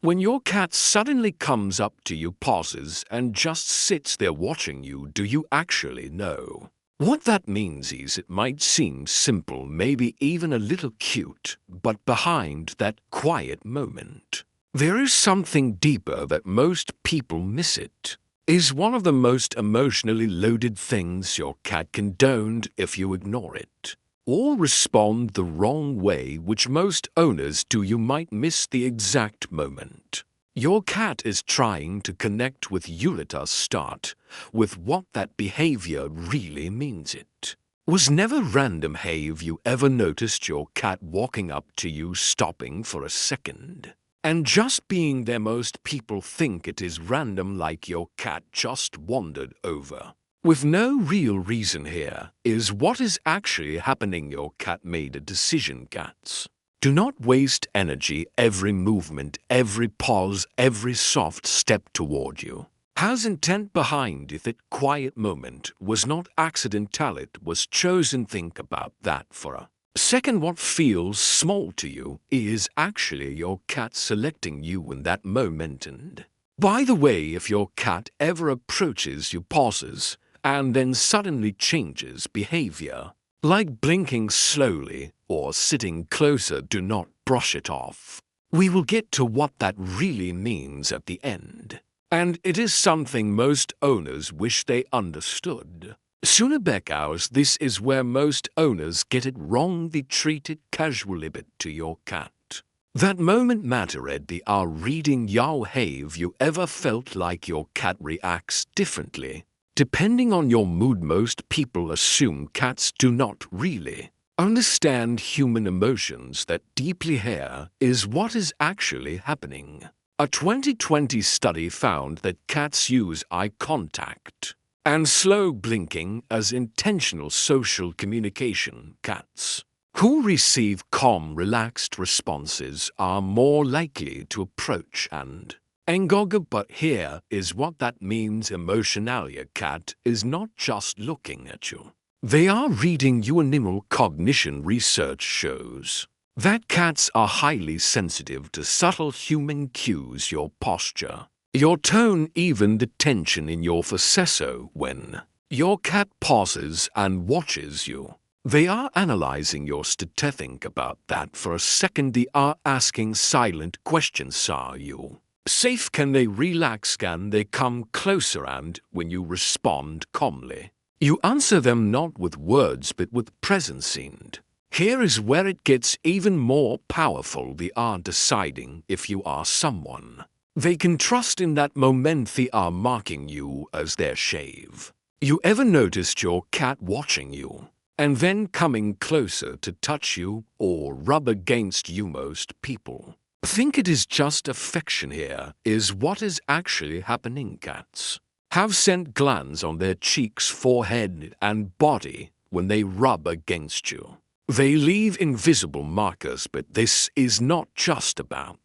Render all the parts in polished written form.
When your cat suddenly comes up to you, pauses, and just sits there watching you, do you actually know? What that means is it might seem simple, maybe even a little cute, but behind that quiet moment, there is something deeper that most people miss. It is one of the most emotionally loaded things your cat condoned if you ignore it or respond the wrong way, which most owners do. You might miss the exact moment your cat is trying to connect with you. Let us start with what that behavior really means. It was never random. Have you ever noticed your cat walking up to you, stopping for a second, and just being there? Most people think it is random, like your cat just wandered over with no real reason. Here is what is actually happening. Your cat made a decision. Cats do not waste energy. Every movement, every pause, every soft step toward you has intent behind it. That quiet moment was not accidental, it was chosen. Think about that for a second. What feels small to you is actually your cat selecting you in that moment. And by the way, if your cat ever approaches you, pauses, and then suddenly changes behavior, like blinking slowly or sitting closer, do not brush it off. We will get to what that really means at the end. And it is something most owners wish they understood sooner. Because this is where most owners get it wrong. They treat it casually, but to your cat, that moment mattered. They are reading you. Have you ever felt like your cat reacts differently depending on your mood? Most people assume cats do not really understand human emotions that deeply. Here is what is actually happening. A 2020 study found that cats use eye contact and slow blinking as intentional social communication. Cats who receive calm, relaxed responses are more likely to approach and engage. But here is what that means emotionally. A cat is not just looking at you, they are reading you. Animal cognition research shows that cats are highly sensitive to subtle human cues: your posture, your tone, even the tension in your face. So when your cat pauses and watches you, they are analyzing your state. Think about that for a second. They are asking silent questions. Are you safe? Can they relax? Can they come closer? And when you respond calmly, you answer them not with words but with presence. And here is where it gets even more powerful. They are deciding if you are someone they can trust in that moment. They are marking you as their shave. You ever noticed your cat watching you and then coming closer to touch you or rub against you? Most people think it is just affection. Here is what is actually happening. Cats have scent glands on their cheeks, forehead, and body. When they rub against you, they leave invisible markers. But this is not just about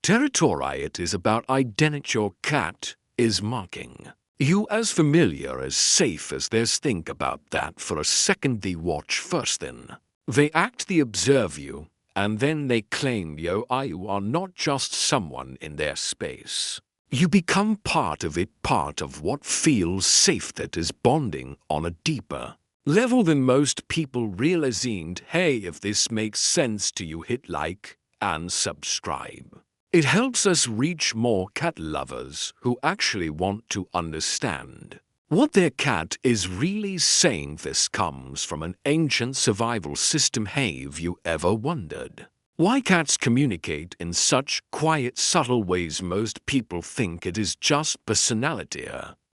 territory, it is about identity. Your cat is marking you as familiar, as safe as theirs. Think about that for a second. They watch first, then they act, they observe you, and then they claim you are not just someone in their space. You become part of it, part of what feels safe. That is bonding on a deeper level than most people realize. And hey, if this makes sense to you, hit like and subscribe. It helps us reach more cat lovers who actually want to understand what their cat is really saying. This comes from an ancient survival system. Have you ever wondered why cats communicate in such quiet, subtle ways? Most people think it is just personality.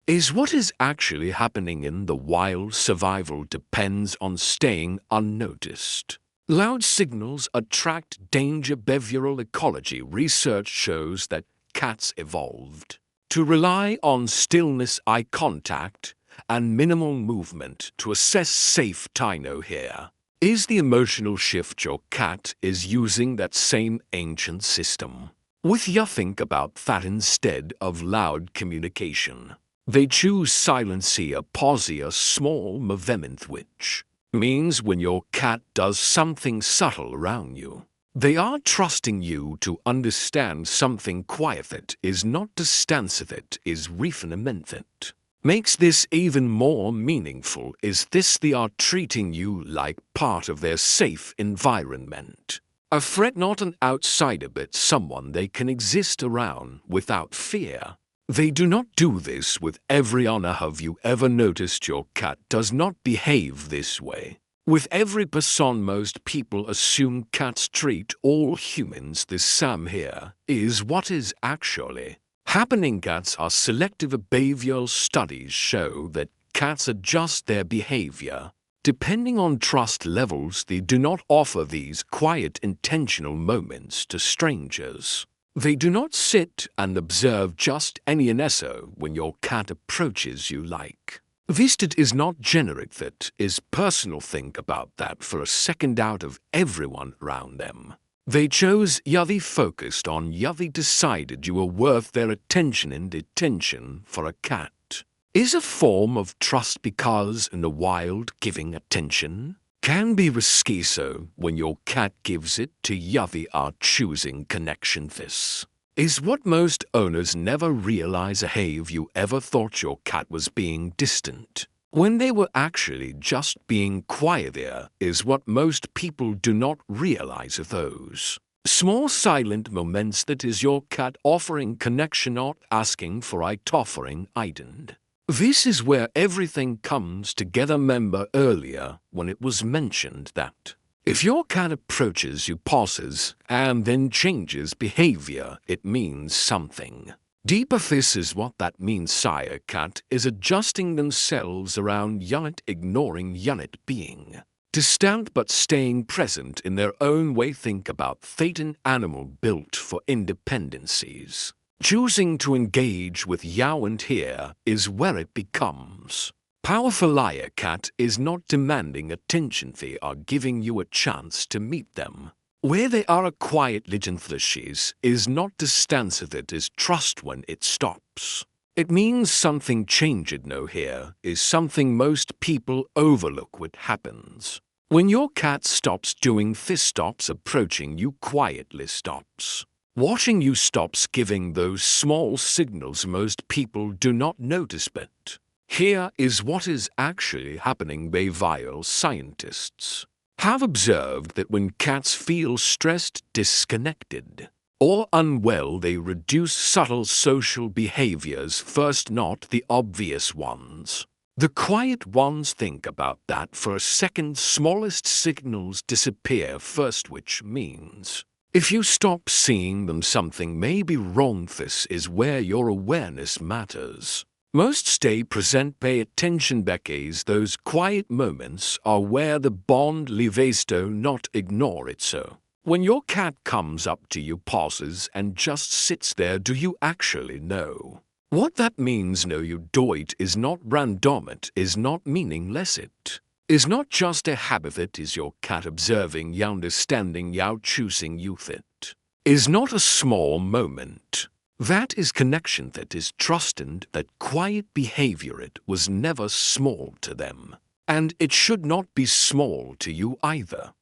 Is what is actually happening in the wild. Survival depends on staying unnoticed. Loud signals attract danger. Behavioral ecology research shows that cats evolved to rely on stillness, eye contact, and minimal movement to assess safety. Here is the emotional shift. Your cat is using that same ancient system with you. Think about that. Instead of loud communication, they choose silence. A pause, a small movement, which means when your cat does something subtle around you, They are trusting you to understand something quiet that is not distance that is refinement. Makes this even more meaningful is this: they are treating you like part of their safe environment. A threat, not an outsider, but someone they can exist around without fear. They do not do this with every honor. Have you ever noticed your cat does not behave this way? With every person, most people assume cats treat all humans the same. Here is what is actually happening. Cats are selective. Behavioral studies show that cats adjust their behavior depending on trust levels. They do not offer these quiet, intentional moments to strangers. They do not sit and observe just any NSO when your cat approaches you like. Visted is not generic, that is personal. Think about that for a second. Out of everyone around them, they chose you. They focused on you. They decided you were worth their attention, and attention for a cat is a form of trust, because in the wild, giving attention can be risky. So when your cat gives it to you, they are choosing connection. This is what most owners never realize. Have you ever thought your cat was being distant when they were actually just being quiet? There is what most people do not realize. Those small silent moments, that is your cat offering connection, not asking for it, offering ident. This is where everything comes together. Remember earlier when it was mentioned that if your cat approaches you, pauses, and then changes behavior, it means something deeper. This is what that means. Sire cat is adjusting themselves around unit, ignoring unit, being distant but staying present in their own way. Think about an animal built for independencies, choosing to engage with you, and here is where it becomes powerful. A cat is not demanding attention. They are giving you a chance to meet them where they are. A quiet legend is not distance, that is trust. When it stops, it means something changed. No, here is something most people overlook. What happens when your cat stops doing this, stops approaching you quietly, stops watching you, stops giving those small signals most people do not notice. But here is what is actually happening. Behavioral scientists have observed that when cats feel stressed, disconnected, or unwell, they reduce subtle social behaviors first, not the obvious ones. The quiet ones. Think about that for a second. Smallest signals disappear first, which means if you stop seeing them, something may be wrong. This is where your awareness matters most. Stay present, pay attention. Becky's those quiet moments are where the bond lives. Do not ignore it. So when your cat comes up to you, pauses, and just sits there, do you actually know what that means? No, you do. It is not random. It is not meaningless. It is not just a habit. It is your cat observing you, understanding you, choosing you. It is not a small moment. That is connection. That is trust, and that quiet behavior. It was never small to them, and it should not be small to you either.